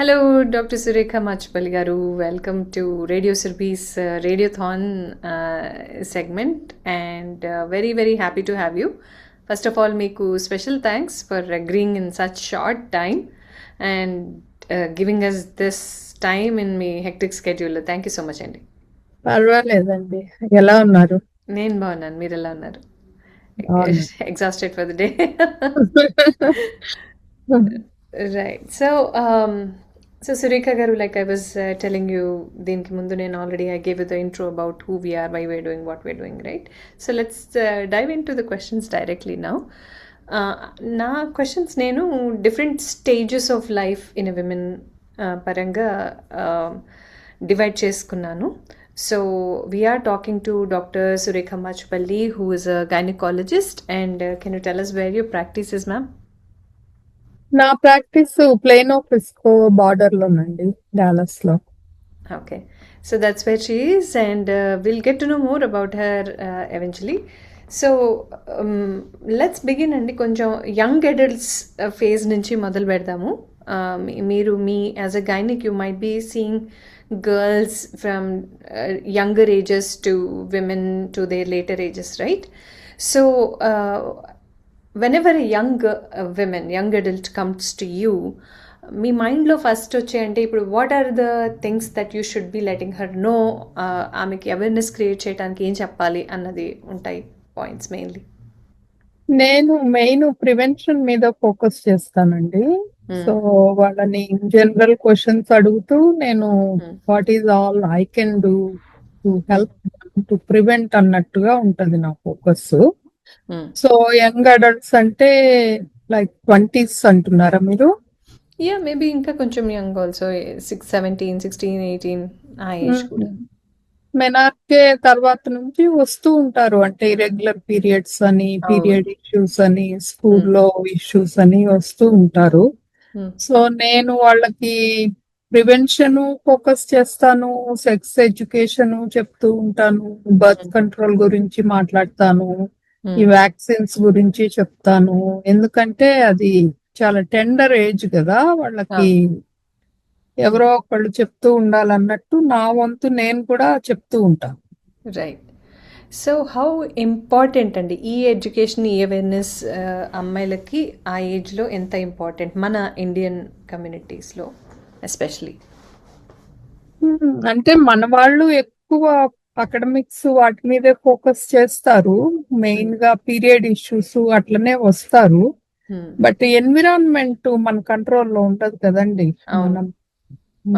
Hello, Dr. Surekha Machpalli garu. Welcome to Radio Surbi's Radiothon segment, and very happy to have you. First of all, Miku special thanks for agreeing in such short time and giving us this time in my hectic schedule. Thank you so much, Andy. పర్వాలేదండి. ఎలా ఉన్నారు? నేను బాగున్నాను. మీరు ఎలా ఉన్నారు? అవును. Exhausted for the day. Right. So Sureka garu, like I was telling you, దీనికి ముందు నేను already I gave you the intro about who we are, why we're doing what we're doing, right? So let's dive into the questions directly now. నా questions నేను different stages of life in a women పరంగా డివైడ్ చేసుకున్నాను. So we are talking to doctor Surekha Machpalli, who is a gynaecologist, and can you tell us where your practice is, ma'am? నా practice Plano Frisco border లోనండి, Dallas లో. Okay, so that's where she is, and we'll get to know more about her eventually. So let's begin అండి. కొంచెం young adults phase నుంచి మొదలు పెడదాము. మీరు as a gynaec you might be seeing girls from younger ages to women to their later ages, right? So whenever a young adult comes to you, మీ మైండ్లో first వచ్చే అంటే ఇప్పుడు what are the things that you should be letting her know, ఆమెకి awareness create చేయడానికి ఏం చెప్పాలి అన్నది ఉంటాయి పాయింట్స్ మెయిన్లీ. నేను మెయిన్ ప్రివెన్షన్ మీద ఫోకస్ చేస్తానండి. సో వాళ్ళని జనరల్ క్వశ్చన్స్ అడుగుతూ నేను what is all I can do to help to prevent అన్నట్టుగా ఉంటది నా ఫోకస్. సో యంగ్ అడల్ట్స్ అంటే లైక్ 20s అంటున్నారా మీరు? యా, మేబీ ఇంకా కొంచెం యంగ్ ఆల్సో, 17, 16, 18 ఆ ఏజ్ కూడా. మెనార్కే తర్వాత నుంచి వస్తూ ఉంటారు, అంటే ఇరెగ్యులర్ పీరియడ్స్ అని, పీరియడ్ ఇష్యూస్ అని, స్కూల్లో ఇష్యూస్ అని వస్తూ ఉంటారు. సో నేను వాళ్ళకి ప్రివెన్షన్ ఫోకస్ చేస్తాను, సెక్స్ ఎడ్యుకేషన్ చెప్తూ ఉంటాను, బర్త్ కంట్రోల్ గురించి మాట్లాడతాను, ఈ వ్యాక్సిన్స్ గురించి చెప్తాను. ఎందుకంటే అది చాలా టెండర్ ఏజ్ కదా, వాళ్ళకి ఎవరో ఒకళ్ళు చెప్తూ ఉండాలన్నట్టు నా వంతు నేను కూడా చెప్తూ ఉంటాను. రైట్. సో హౌ ఇంపార్టెంట్ అండి ఈ ఎడ్యుకేషన్, ఈ అవేర్నెస్ అమ్మాయిలకి ఆ ఏజ్లో ఎంత ఇంపార్టెంట్ మన ఇండియన్ కమ్యూనిటీస్లో ఎస్పెషలీ? అంటే మన వాళ్ళు ఎక్కువ అకాడమిక్స్ వాటి మీదే ఫోకస్ చేస్తారు, మెయిన్ గా పీరియడ్ ఇష్యూస్ అట్లనే వస్తారు. బట్ ఎన్విరాన్మెంట్ మన కంట్రోల్లో ఉండదు కదండి. మనం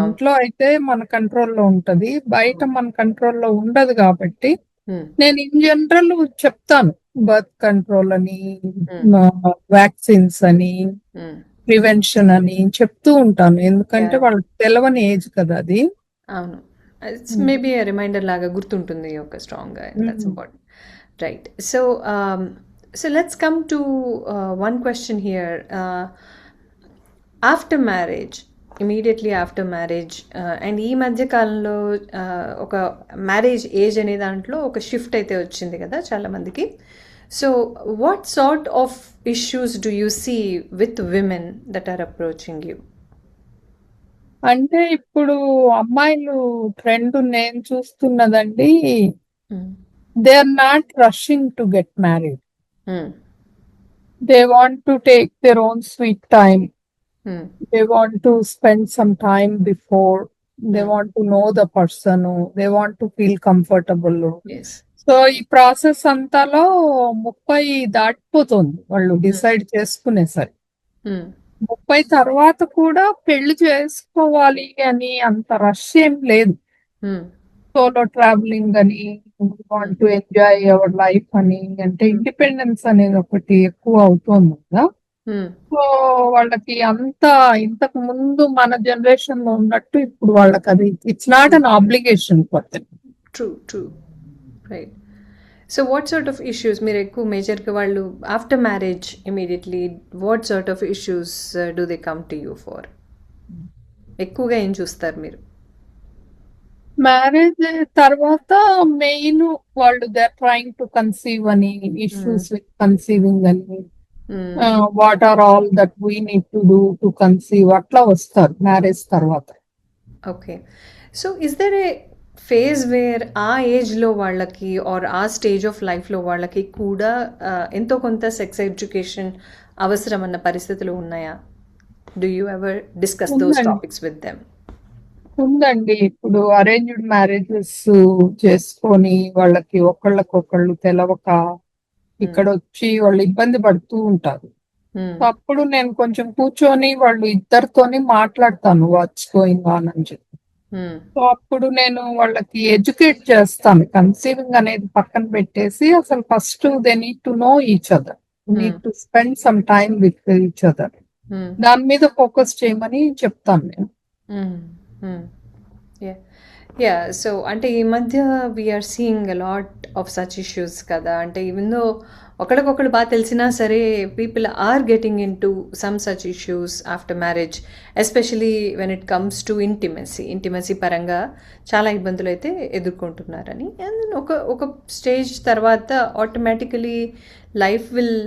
ఇంట్లో అయితే మన కంట్రోల్లో ఉంటది, బయట మన కంట్రోల్లో ఉండదు. కాబట్టి నేను ఇన్ జనరల్ చెప్తాను, బర్త్ కంట్రోల్ అని, వ్యాక్సిన్స్ అని, ప్రివెన్షన్ అని చెప్తూ ఉంటాను. ఎందుకంటే వాళ్ళకి తెలవని ఏజ్ కదా అది. అవును, ఇట్స్ మేబీ రిమైండర్ లాగా గుర్తుంటుంది ఒక స్ట్రాంగ్గా. That's important, right? So let's come to one question here. After marriage, immediately after marriage, and ఈ మధ్య కాలంలో ఒక మ్యారేజ్ ఏజ్ అనే దాంట్లో ఒక షిఫ్ట్ అయితే వచ్చింది కదా చాలామందికి. So what sort of issues do you see with women that are approaching you? అంటే ఇప్పుడు అమ్మాయిలు ట్రెండ్ నేను చూస్తున్నదండి, they are not rushing to get married. They want to take their own sweet time. They want to spend some time before. They want to know the person. They want to feel comfortable. Yes. So ఈ process అంతాలో 30 దాటిపోతుంది వాళ్ళు decide చేసుకునేసరి. 30 తర్వాత కూడా పెళ్లి చేసుకోవాలి అని అంత rush ఏం లేదు. సోలో ట్రావెలింగ్ అని, want to enjoy our life అని, అంటే ఇండిపెండెన్స్ అనేది ఒకటి ఎక్కువ అవుతోంది కదా. సో వాళ్ళకి అంత ఇంతకు ముందు మన జనరేషన్ లో ఉన్నట్టు ఇప్పుడు వాళ్ళకి అది it's not an obligation for them. True, right. So what sort of issues మీరు ఎక్కువ మేజర్గా వాళ్ళు after marriage immediately what sort of issues do they come to you for? ఎక్కువగా ఏం చూస్తారు మీరు? మ్యారేజ్ తర్వాత మెయిన్ వాళ్ళు they are trying to conceive అని, ఇష్యూస్ విత్ కన్సీవింగ్ అని, what are all that we need to do to conceive అట్లా వస్తారు మ్యారేజ్ తర్వాత. Okay. So is there A phase where ఆ ఏజ్లో వాళ్ళకి ఆర్ ఆ స్టేజ్ ఆఫ్ లైఫ్లో వాళ్ళకి కూడా ఎంతో కొంత సెక్స్ ఎడ్యుకేషన్ అవసరం అన్న పరిస్థితులు ఉన్నాయా? Do you ever discuss those ఉందండి. Topics with them? ఉందండి. ఇప్పుడు అరేంజ్డ్ మ్యారేజెస్ చేసుకొని వాళ్ళకి ఒకళ్ళకొకళ్ళు తెలవక ఇక్కడ వచ్చి వాళ్ళు ఇబ్బంది పడుతూ ఉంటారు. అప్పుడు నేను కొంచెం కూర్చొని వాళ్ళు ఇద్దరితోని మాట్లాడతాను వాట్స్ గోయింగ్ ఆన్ అని చెప్పి. సో అప్పుడు నేను వాళ్ళకి ఎడ్యుకేట్ చేస్తాను. కన్సీవింగ్ అనేది పక్కన పెట్టేసి అసలు first they need to know each other, need to spend some time with each other. దాని మీద ఫోకస్ చేయమని చెప్తాను నేను. యా సో అంటే ఈ మధ్య we are seeing a lot of such issues కదా. అంటే ఈవెన్ దో ఒకరికొకరు బాగా తెలిసినా సరే people are getting in to some such issues after marriage, especially when it comes to intimacy పరంగా చాలా ఇబ్బందులు అయితే ఎదుర్కొంటున్నారని. అండ్ ఒక స్టేజ్ తర్వాత automatically life will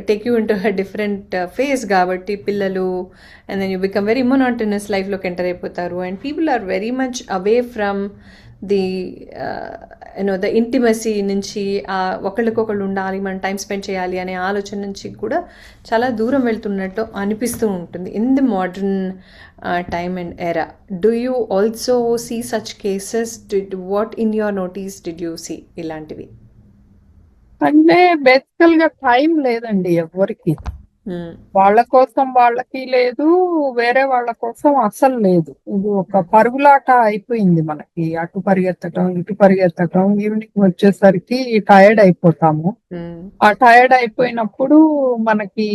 take you into a different phase కాబట్టి పిల్లలు and then you become very monotonous లైఫ్లోకి ఎంటర్ అయిపోతారు and people are very much away from the the intimacy నుంచి ఒకళ్ళకొకళ్ళు ఉండాలి, మనం టైం స్పెండ్ చేయాలి అనే ఆలోచన నుంచి కూడా చాలా దూరం వెళ్తున్నట్టు అనిపిస్తూ ఉంటుంది in the modern time and era. Do you also see such cases? What in your notice did you see ఇలాంటివి? అంటే బేసికల్ గా టైం లేదండి ఎవరికి. వాళ్ళ కోసం వాళ్ళకి లేదు, వేరే వాళ్ళ కోసం అసలు లేదు. ఇది ఒక పరుగులాట అయిపోయింది మనకి. అటు పరిగెత్తటం ఇటు పరిగెత్తటం, ఈవినింగ్ వచ్చేసరికి టైర్డ్ అయిపోతాము. ఆ టైర్డ్ అయిపోయినప్పుడు మనకి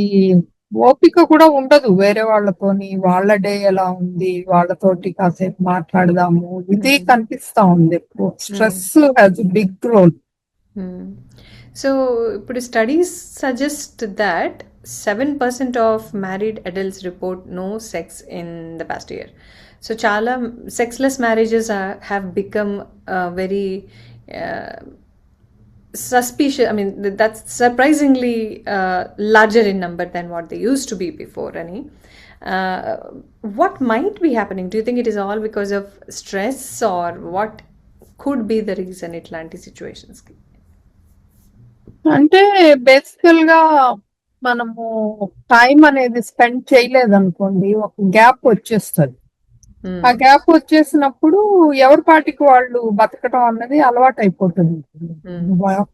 ఓపిక కూడా ఉండదు వేరే వాళ్ళతోని. వాళ్ళ డే ఎలా ఉంది, వాళ్ళతోటి కాసేపు మాట్లాడదాము, ఇది కనిపిస్తా ఉంది. Stress has big role. So ఇప్పుడు studies suggest that 7% of married adults report no sex in the past year. So chala sexless marriages have become very suspicious. I mean that's surprisingly larger in number than what they used to be before. What might be happening? Do you think it is all because of stress or what could be the reason itlanti situations? అంటే బేసికల్ గా మనము time అనేది spend చేయలేదనుకోండి, ఒక gap వచ్చేస్తుంది. ఆ gap వచ్చేసినప్పుడు ఎవరి పాటికి వాళ్ళు బతకడం అన్నది అలవాటు అయిపోతుంది.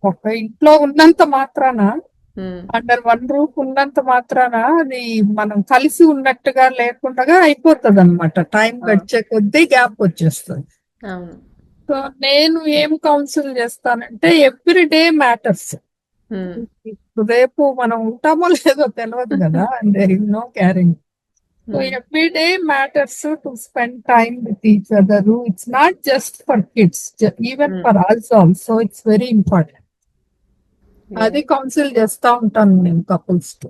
ఒక ఇంట్లో ఉన్నంత మాత్రాన, అండర్ వన్ రూఫ్ ఉన్నంత మాత్రాన అది మనం కలిసి ఉన్నట్టుగా లేకుండా అయిపోతుంది అనమాట. టైం గడిచే కొద్దీ గ్యాప్ వచ్చేస్తుంది. సో నేను ఏం కౌన్సిల్ చేస్తానంటే ఎవ్రీ డే మ్యాటర్స్. రేపు మనం ఉంటామో లేదో తెలియదు కదా, and there is no caring. So every day matters to spend time with each other. It's not just for kids, even for us also it's very important. అది counsel చేస్తా ఉంటాను నేను కపుల్స్ తో.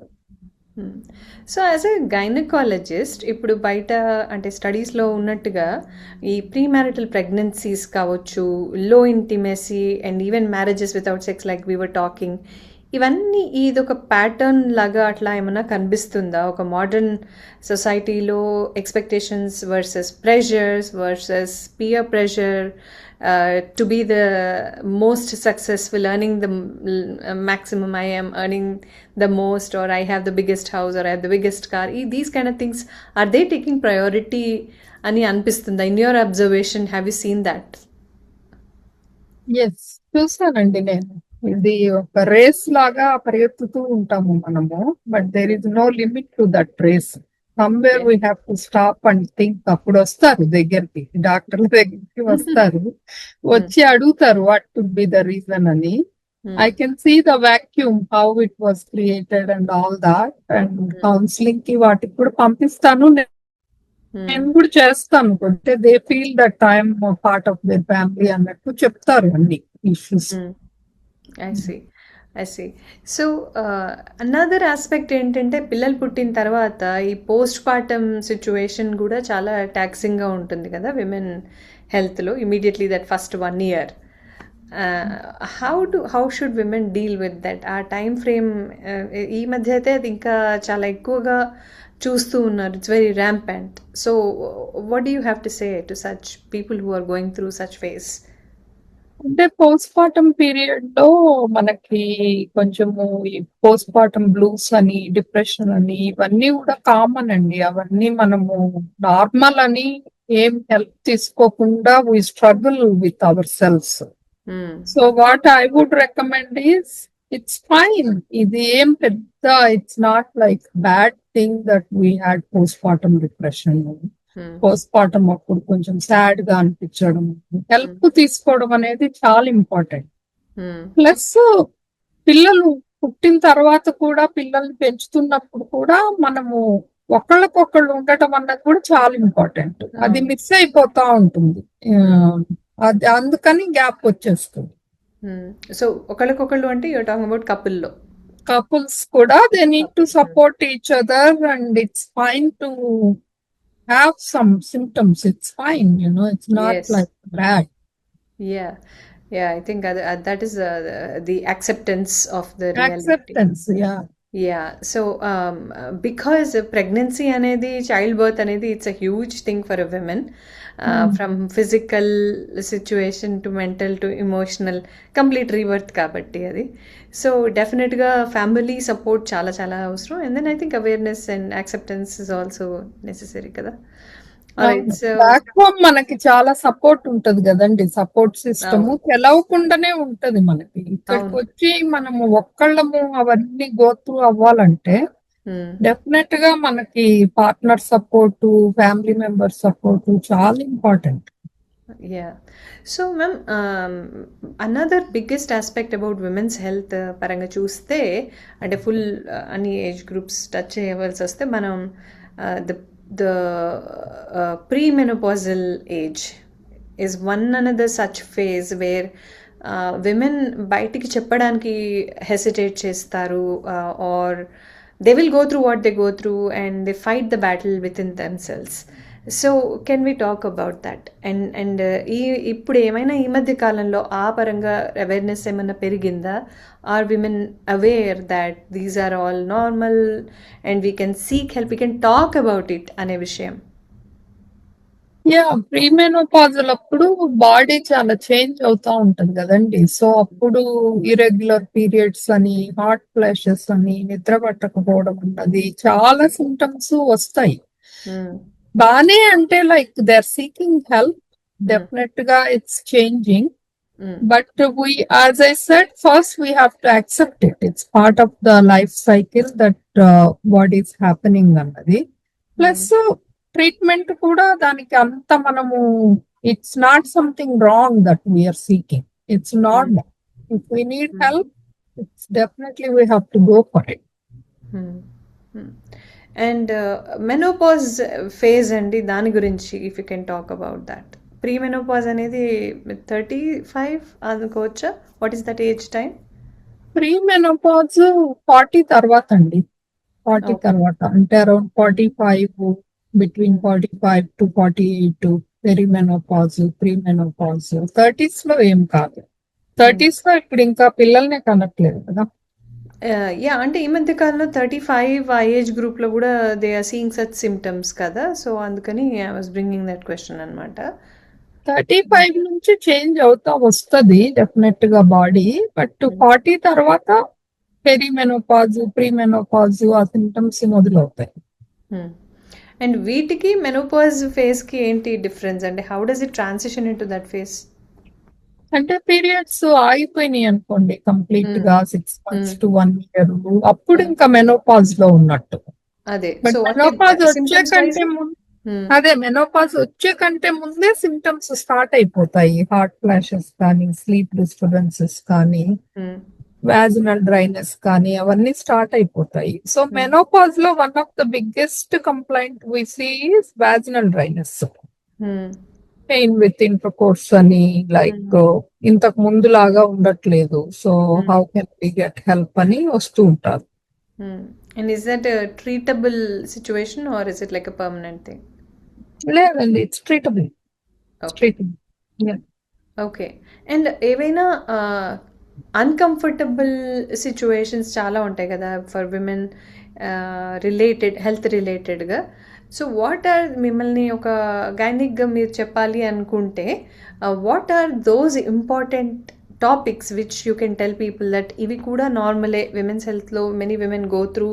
సో యాజ్ ఎ గైనకాలజిస్ట్ ఇప్పుడు బయట అంటే స్టడీస్లో ఉన్నట్టుగా ఈ ప్రీ మ్యారిటల్ ప్రెగ్నెన్సీస్ కావచ్చు, లో intimacy and even marriages without sex like we were talking, ఇవన్నీ ఇది ఒక ప్యాటర్న్ లాగా అట్లా ఏమన్నా కనిపిస్తుందా? ఒక మోడర్న్ సొసైటీలో expectations versus pressures versus peer pressure to be the most successful, earning the maximum, I am earning the most, or I have the biggest house, or I have the biggest car. These kind of things, are they taking priority ani anpistunda? In your observation, have you seen that? Yes, చూసానండి నేను. ఇది ఒక race లాగా పరిగెత్తుతూ ఉంటాము మనము, but there is no limit to that race. Somewhere we have to stop and think. అప్పుడు వస్తారు దగ్గరికి, డాక్టర్ల దగ్గరికి వస్తారు, వచ్చి అడుగుతారు what could be the reason అని. I can see the vacuum, how it was created and all that, and counseling కి వాటికి కూడా పంపిస్తాను. నేను కూడా చేస్తాను. అంటే they feel that I'm part of their family అన్నట్టు చెప్తారు అన్ని issues. I see. So another aspect ఏంటంటే పిల్లలు పుట్టిన తర్వాత ఈ పోస్ట్ పార్టమ్ సిచ్యువేషన్ కూడా చాలా ట్యాక్సింగ్గా ఉంటుంది కదా విమెన్ హెల్త్లో. Immediately that first 1 year how should women deal with that? ఆ టైం ఫ్రేమ్ ఈ మధ్య అయితే అది ఇంకా చాలా ఎక్కువగా చూస్తూ ఉన్నారు. It's very rampant. So what do you have to say to such people who are going through such phase? అంటే పోస్ట్ పార్టం పీరియడ్ లో మనకి కొంచెము ఈ పోస్ట్ పార్టం బ్లూస్ అని, డిప్రెషన్ అని ఇవన్నీ కూడా కామన్ అండి. అవన్నీ మనము నార్మల్ అని ఏం హెల్ప్ తీసుకోకుండా we struggle with ourselves. So what I would recommend is it's fine. ఇది ఏం పెద్ద it's not like bad thing that we had postpartum depression. Postpartum అప్పుడు కొంచెం సాడ్ గా అనిపించడం, హెల్ప్ తీసుకోవడం అనేది చాలా ఇంపార్టెంట్. ప్లస్ పిల్లలు పుట్టిన తర్వాత కూడా, పిల్లల్ని పెంచుతున్నప్పుడు కూడా మనము ఒకళ్ళకొకళ్ళు ఉండటం అన్నది కూడా చాలా ఇంపార్టెంట్. అది మిస్ అయిపోతా ఉంటుంది. అది అందుకని గ్యాప్ వచ్చేస్తుంది. సో ఒకళ్ళకొకళ్ళు అంటే యూర్ టాకింగ్ అబౌట్ కపుల్లో. కపుల్స్ కూడా they need to support each other and it's fine to have some symptoms. It's fine, it's not Yes. like bad. Yeah, I think that is the acceptance of the reality. Acceptance, yeah. Yeah, so because pregnancy అనేది, child birth అనేది, it's a huge thing for a woman. From physical situation to mental to emotional, complete rebirth కాబట్టి అది. So డెఫినెట్గా family support చాలా చాలా అవసరం. And then I think awareness and acceptance is also necessary కదా. Back home మనకి చాలా support ఉంటది కదండి. సపోర్ట్ సిస్టమ్ తెలవకుండానే ఉంటది మనకి. ఇక్కడికి వచ్చి మనము ఒక్కళ్ళము అవన్నీ గోత్రూ అవ్వాలంటే డెఫినెట్ గా మనకి partner support, family member support చాలా important. Yeah. So, ma'am, another biggest aspect about women's health పరంగా చూస్తే, అంటే ఫుల్ అన్ని ఏజ్ గ్రూప్స్ టచ్ చేయవలసి వస్తే, మనం the pre-menopausal age is one another such phase where women బయటికి చెప్పడానికి hesitate చేస్తారు, or they will go through what they go through and they fight the battle within themselves. So can we talk about that? And ఇప్పుడు ఏమైనా ఈ మధ్య కాలంలో ఆ పరంగా అవేర్నెస్ ఏమైనా పెరిగిందా? Are women aware that these are all normal and we can seek help, we can talk about it అనే విషయం? ప్రీమెనోపాజల్ అప్పుడు బాడీ చాలా చేంజ్ అవుతా ఉంటుంది కదండి. సో అప్పుడు ఇరెగ్యులర్ పీరియడ్స్ అని, హాట్ ఫ్లాషెస్ అని, నిద్ర పట్టకపోవడం అన్నది చాలా సింటమ్స్ వస్తాయి. బానే అంటే like they are seeking help. Definite గా it's changing. But as I said, first we have to accept it. It's part of the life cycle that what is happening అన్నది. ప్లస్ ట్రీట్మెంట్ కూడా దానికి అంత మనము, it's not something wrong that we are seeking. It's normal. If we need help, it's definitely we have to go for it. And menopause phase అండి, దాని గురించి if you can talk about that. Pre menopause అనేది 35 అనుకోవచ్చా? What is that age time? Pre menopause 40 తర్వాత అండి. 40 తర్వాత అంటే around 45, between 45 to 48 perimenopause, pre menopause. 30s లో ఏం కాదు. 30s లో ఇప్పుడు ఇంకా పిల్లల్నే కనట్లేదు కదా. యా, అంటే ఈ మధ్య కాలంలో 35 ఆ ఏజ్ గ్రూప్ లో కూడా they are seeing such symptoms కదా. సో అందుకని I was bringing that question అనమాట. 35 నుంచి చేంజ్ అవుతా వస్తుంది డెఫినెట్ గా బాడీ. బట్ 40 తర్వాత పెరిమెనోపాజ్, ప్రీ మెనోపాజ్ ఆ సిమ్టమ్స్ మొదలవుతాయి. అండ్ వీటికి మెనోపాజ్ ఫేజ్ కి ఏంటి డిఫరెన్స్? అంటే how does it transition in to that phase? అంటే పీరియడ్స్ ఆగిపోయినాయి అనుకోండి కంప్లీట్ గా 6 months to 1 year, అప్పుడు ఇంకా మెనోపాజ్ లో ఉన్నట్టు. అదే మెనోపాజ్ వచ్చే కంటే అదే మెనోపాజ్ వచ్చే కంటే ముందే సిమ్టమ్స్ స్టార్ట్ అయిపోతాయి. హార్ట్ ఫ్లాషెస్ కానీ, స్లీప్ డిస్టర్బెన్సెస్ కానీ, వాజినల్ డ్రైనెస్ కానీ అవన్నీ స్టార్ట్ అయిపోతాయి. సో మెనోపాజ్ లో one of the biggest complaint we see is vaginal dryness, pain with intercourse అని, లైక్ ఇంతకు ముందు లాగా ఉండట్లేదు. So how can we get help అని వస్తూ ఉంటారు. And is that a treatable situation or is it like a permanent thing? లేదండి, it's treatable. Okay. Yeah. Okay. And ఏవైనా అన్‌కంఫర్టబుల్ సిట్యుయేషన్స్ చాలా ఉంటాయి కదా! ఫర్ విమెన్ హెల్త్ రిలేటెడ్‌గా. సో, వాట్ ఆర్ మిమ్మల్ని ఒక గైనిక్‌గా మీరు చెప్పాలి అనుకుంటే, what are those important topics which you can tell people that ఇవి కూడా నార్మలే విమెన్స్ హెల్త్‌లో many women go through.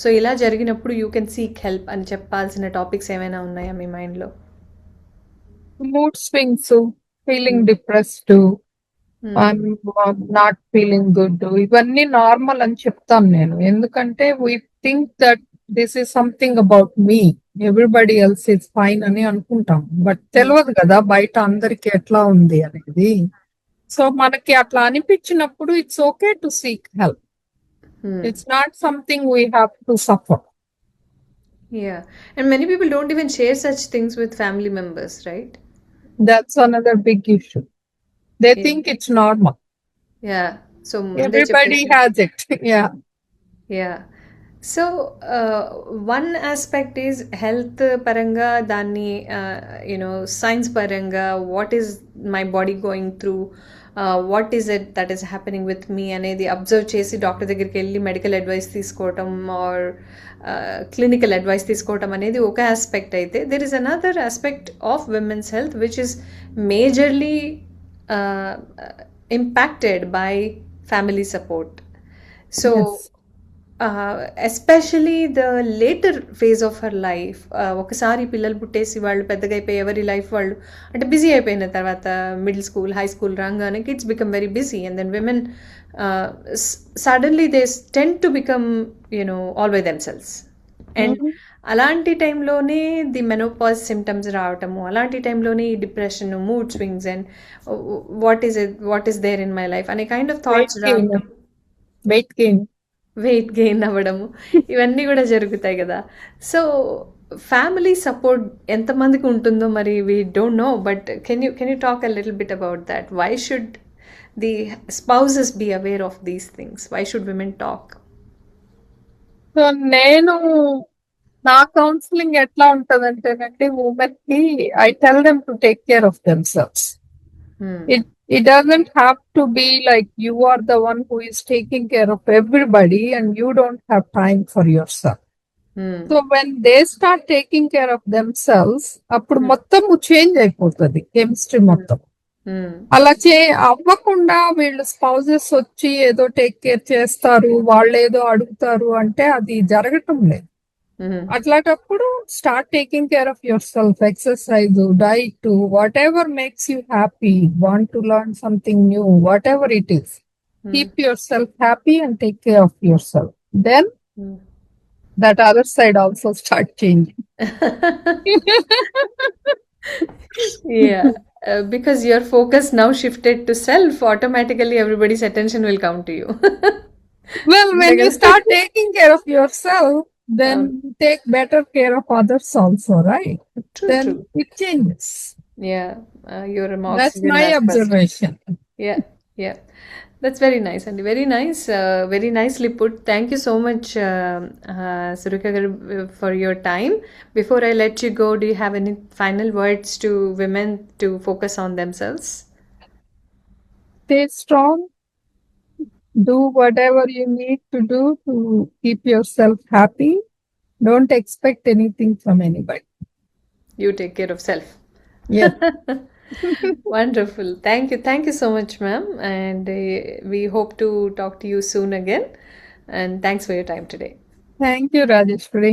So, ఇలా జరిగినప్పుడు యూ కెన్ సీక్ హెల్ప్ అని చెప్పాల్సిన టాపిక్స్ ఏమైనా ఉన్నాయా మీ మైండ్‌లో? మూడ్ స్వింగ్స్, ఫీలింగ్ హ్మ్. Depressed, I'm not feeling good, ఇవన్నీ నార్మల్ అని చెప్తాను నేను. ఎందుకంటే we think that this is something about me, everybody else is fine అని అనుకుంటాం. బట్ తెలియదు కదా బయట అందరికి ఎట్లా ఉంది అనేది. సో మనకి అట్లా అనిపించినప్పుడు it's okay to seek help. It's not something we have to suffer. Yeah. And many people don't even share such things with family members, right? That's another big issue. They Yeah. think it's normal. Yeah. So ముందే Everybody చెప్పేసి. has it. Yeah. Yeah. So one aspect is health పరంగా దాన్ని science పరంగా what is my body going through, what is it that is happening with me అనేది observe చేసి doctor దగ్గరికి వెళ్ళి medical advice తీసుకోవటం ఆర్ క్లినికల్ అడ్వైస్ తీసుకోవటం అనేది ఒక ఆస్పెక్ట్ అయితే, there is another aspect of women's health which is majorly impacted by family support. So Yes. Especially the later phase of her life, ఒకసారి పిల్లలు పుట్టేసి వాళ్ళు పెద్దగా అయిపోయి ఎవరి లైఫ్ వాళ్ళు అంటే బిజీ అయిపోయిన తర్వాత మిడిల్ స్కూల్ హై స్కూల్ రాగానే kids become very busy and then women suddenly they tend to become all by themselves. And అలాంటి టైంలోనే ది మెనోపాజ్ సిమ్టమ్స్ రావటము, అలాంటి టైంలోనే ఈ depression, mood swings and what is there in my life అనే kind of thoughts రావటం, weight gain, weight gain అవ్వడము, ఇవన్నీ కూడా జరుగుతాయి కదా. సో ఫ్యామిలీ సపోర్ట్ ఎంతమందికి ఉంటుందో మరి we don't know, but can you talk a little bit about that? Why should the spouses be aware of these things? Why should women talk? So నేను నా కౌన్సిలింగ్ ఎట్లా ఉంటదంటేనండి, ఉమెన్ కి I tell them to take care of themselves. It doesn't have to be like you are the one who is taking care of everybody and you don't have time for yourself. So when they start taking care of themselves, అప్పుడు మొత్తం change అయిపోతుంది chemistry మొత్తం. అలా అవ్వకుండా వీళ్ళు spouses వచ్చి ఏదో take care చేస్తారు, వాళ్ళు ఏదో అడుగుతారు అంటే అది జరగటం లేదు. అట్లాంటప్పుడు start taking care of yourself, exercise, diet, whatever makes you happy, want to learn something new, whatever it is, keep yourself happy and take care of yourself. Then that other side also start changing. Yeah, because your focus now shifted to self, automatically everybody's attention will come to you. Well, when you start taking care of yourself, then take better care of others also, right? True, Then true. it changes. Yeah, you're an That's oxygen my mask person. observation. Yeah, yeah. That's very nice, and very nice, very nicely put. Thank you so much, Surika garu, for your time. Before I let you go, do you have any final words to women to focus on themselves? Stay strong. Do whatever you need to do to keep yourself happy. Don't expect anything from anybody. You take care of self. Yes. Wonderful. Thank you so much, ma'am, and we hope to talk to you soon again, and thanks for your time today. Thank you, Rajeshwari.